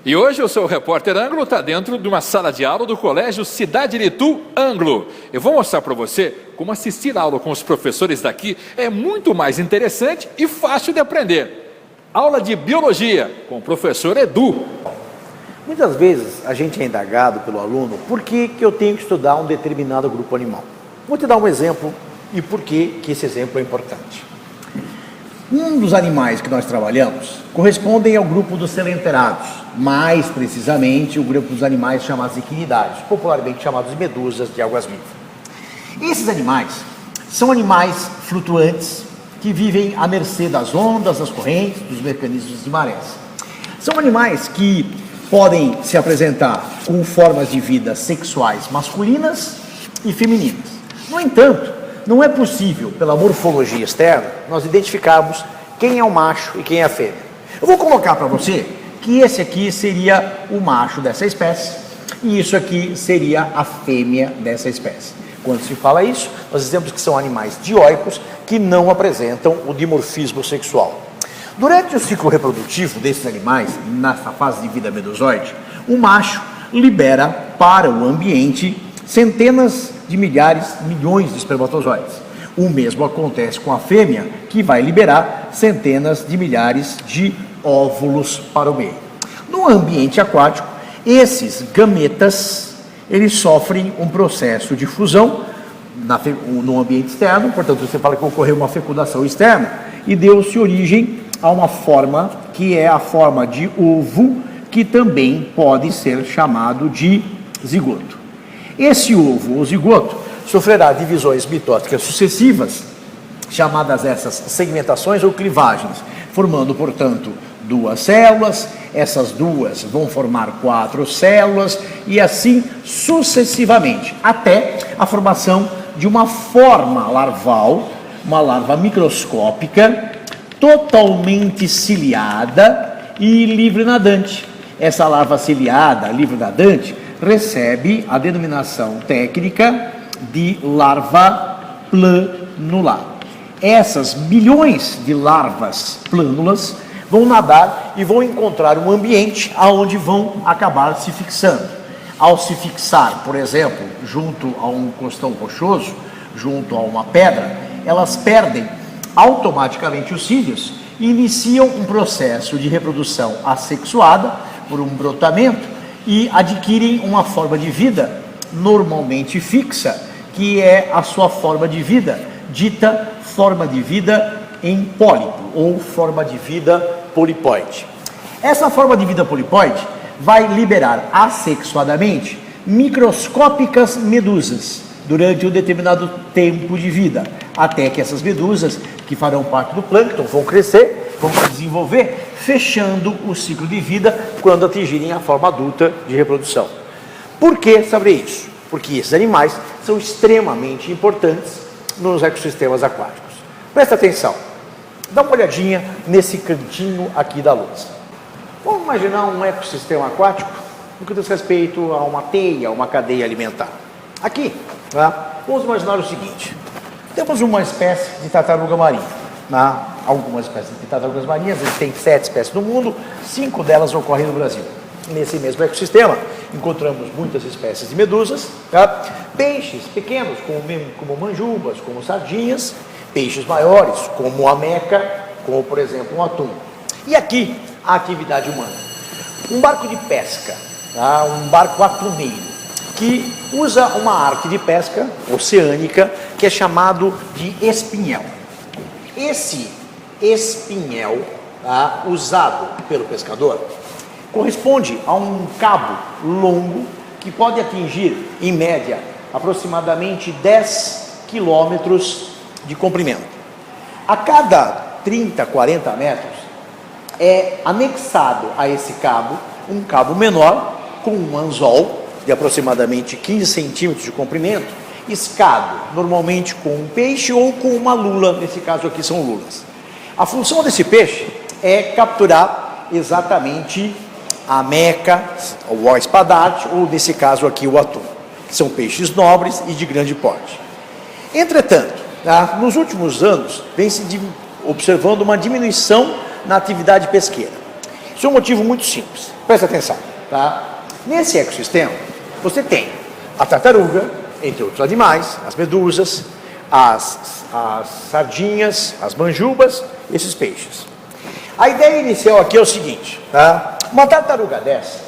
E hoje o seu repórter Anglo está dentro de uma sala de aula do Colégio Cidade de Itu Anglo. Eu vou mostrar para você como assistir a aula com os professores daqui é muito mais interessante e fácil de aprender. Aula de Biologia com o professor Edu. Muitas vezes a gente é indagado pelo aluno por que eu tenho que estudar um determinado grupo animal. Vou te dar um exemplo e por que esse exemplo é importante. Um dos animais que nós trabalhamos correspondem ao grupo dos selenterados, mais precisamente o grupo dos animais chamados equinidários, popularmente chamados de medusas de águas-vivas. Esses animais são animais flutuantes que vivem à mercê das ondas, das correntes, dos mecanismos de marés. São animais que podem se apresentar com formas de vida sexuais masculinas e femininas. No entanto, não é possível, pela morfologia externa, nós identificarmos quem é o macho e quem é a fêmea. Eu vou colocar para você que esse aqui seria o macho dessa espécie e isso aqui seria a fêmea dessa espécie. Quando se fala isso, nós dizemos que são animais dioicos que não apresentam o dimorfismo sexual. Durante o ciclo reprodutivo desses animais, nessa fase de vida medusoide, o macho libera para o ambiente centenas de milhares, milhões de espermatozoides. O mesmo acontece com a fêmea, que vai liberar centenas de milhares de óvulos para o meio. No ambiente aquático, esses gametas, eles sofrem um processo de fusão no ambiente externo, portanto você fala que ocorreu uma fecundação externa e deu-se origem a uma forma que é a forma de ovo, que também pode ser chamado de zigoto. Esse ovo, ou zigoto, sofrerá divisões mitóticas sucessivas, chamadas essas segmentações ou clivagens, formando, portanto, duas células, essas duas vão formar 4 células e assim sucessivamente, até a formação de uma forma larval, uma larva microscópica, totalmente ciliada e livre nadante. Essa larva ciliada, livre nadante, recebe a denominação técnica de larva planular. Essas milhões de larvas plânulas vão nadar e vão encontrar um ambiente onde vão acabar se fixando. Ao se fixar, por exemplo, junto a um costão rochoso, junto a uma pedra, elas perdem automaticamente os cílios e iniciam um processo de reprodução assexuada por um brotamento e adquirem uma forma de vida normalmente fixa, que é a sua forma de vida, dita forma de vida em pólipo ou forma de vida polipoide. Essa forma de vida polipoide vai liberar assexuadamente microscópicas medusas durante um determinado tempo de vida, até que essas medusas, que farão parte do plâncton, vão crescer, vão se desenvolver, fechando o ciclo de vida quando atingirem a forma adulta de reprodução. Por que saber isso? Porque esses animais são extremamente importantes nos ecossistemas aquáticos. Presta atenção, dá uma olhadinha nesse cantinho aqui da lousa. Vamos imaginar um ecossistema aquático no que diz respeito a uma teia, uma cadeia alimentar. Aqui, vamos imaginar o seguinte: temos uma espécie de tartaruga marinha. Algumas espécies de tartarugas marinhas, a gente tem 7 espécies no mundo, 5 delas ocorrem no Brasil. Nesse mesmo ecossistema, encontramos muitas espécies de medusas, peixes pequenos, como manjubas, como sardinhas, peixes maiores, como a meca, como, por exemplo, um atum. E aqui, a atividade humana. Um barco de pesca, um barco atuneiro, que usa uma arte de pesca oceânica que é chamado de espinhel. Esse espinhel, usado pelo pescador, corresponde a um cabo longo que pode atingir, em média, aproximadamente 10 quilômetros de comprimento. A cada 30, 40 metros é anexado a esse cabo um cabo menor com um anzol de aproximadamente 15 centímetros de comprimento, escado, normalmente com um peixe ou com uma lula, nesse caso aqui são lulas. A função desse peixe é capturar exatamente a meca, o espadarte, ou nesse caso aqui o atum, que são peixes nobres e de grande porte. Entretanto, nos últimos anos, vem se observando uma diminuição na atividade pesqueira. Isso é um motivo muito simples. Presta atenção, tá? Nesse ecossistema, você tem a tartaruga, entre outros animais, as medusas, as sardinhas, as manjubas, esses peixes. A ideia inicial aqui é o seguinte, tá? Uma tartaruga dessa,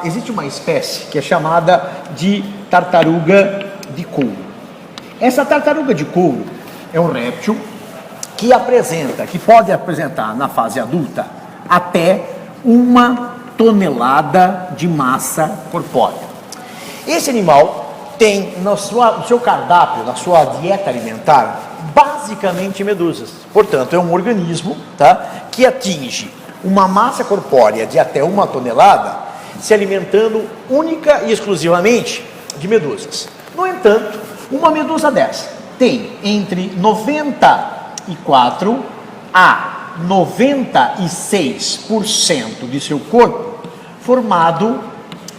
existe uma espécie que é chamada de tartaruga de couro. Essa tartaruga de couro é um réptil que pode apresentar na fase adulta até 1 tonelada de massa corpórea. Esse animal tem no seu cardápio, na sua dieta alimentar, basicamente medusas. Portanto, é um organismo, tá, que atinge uma massa corpórea de até 1 tonelada, se alimentando única e exclusivamente de medusas. No entanto, uma medusa dessa tem entre 94 a 96% de seu corpo formado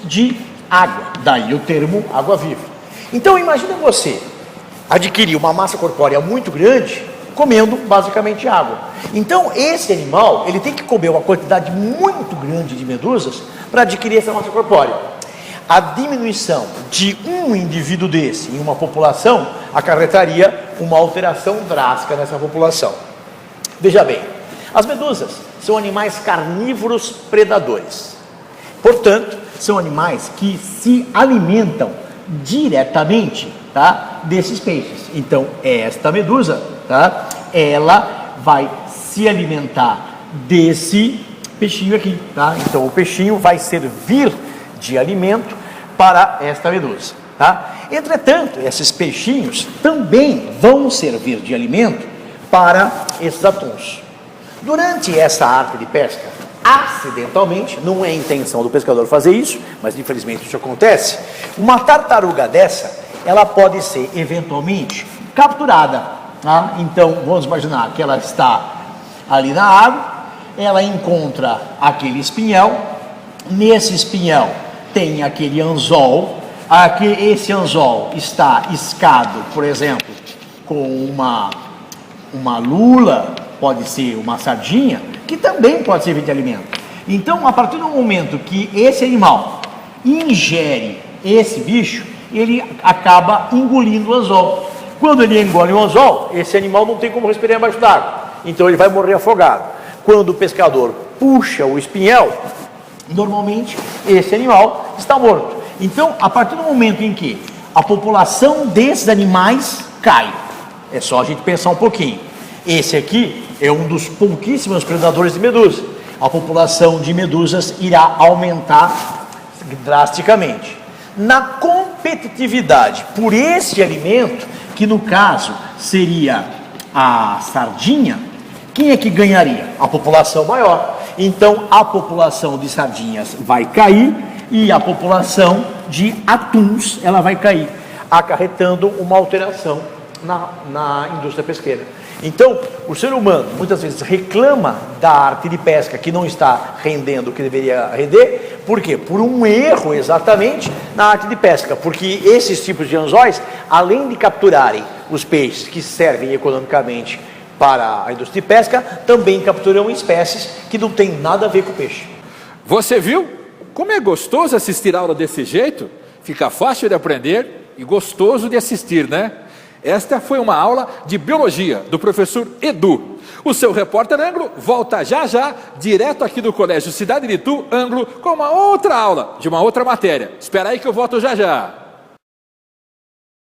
de água, daí o termo água-viva. Então imagina você adquirir uma massa corpórea muito grande comendo basicamente água. Então esse animal, ele tem que comer uma quantidade muito grande de medusas para adquirir essa massa corpórea. A diminuição de um indivíduo desse em uma população acarretaria uma alteração drástica nessa população. Veja bem, as medusas são animais carnívoros predadores. Portanto, são animais que se alimentam diretamente, tá, desses peixes. Então, esta medusa, tá, ela vai se alimentar desse peixinho aqui, tá? Então, o peixinho vai servir de alimento para esta medusa, tá? Entretanto, esses peixinhos também vão servir de alimento para esses atuns. Durante essa arte de pesca, acidentalmente, não é intenção do pescador fazer isso, mas infelizmente isso acontece, uma tartaruga dessa, ela pode ser eventualmente capturada, tá? Então, vamos imaginar que ela está ali na água, ela encontra aquele espinhel, nesse espinhel tem aquele anzol, esse anzol está iscado, por exemplo, com uma lula, pode ser uma sardinha, que também pode servir de alimento. Então, a partir do momento que esse animal ingere esse bicho, ele acaba engolindo o anzol. Quando ele engole o anzol, esse animal não tem como respirar embaixo d'água, então ele vai morrer afogado. Quando o pescador puxa o espinhel, normalmente esse animal está morto. Então, a partir do momento em que a população desses animais cai, é só a gente pensar um pouquinho. Esse aqui é um dos pouquíssimos predadores de medusa. A população de medusas irá aumentar drasticamente. Na competitividade por esse alimento, que no caso seria a sardinha, quem é que ganharia? A população maior. Então a população de sardinhas vai cair e a população de atuns ela vai cair, acarretando uma alteração na indústria pesqueira. Então, o ser humano muitas vezes reclama da arte de pesca que não está rendendo o que deveria render. Por quê? Por um erro exatamente na arte de pesca, porque esses tipos de anzóis, além de capturarem os peixes que servem economicamente para a indústria de pesca, também capturam espécies que não têm nada a ver com o peixe. Você viu como é gostoso assistir aula desse jeito? Fica fácil de aprender e gostoso de assistir, né? Esta foi uma aula de biologia do professor Edu. O seu repórter Anglo volta já já, direto aqui do Colégio Cidade de Itu, Anglo, com uma outra aula de uma outra matéria. Espera aí que eu volto já já.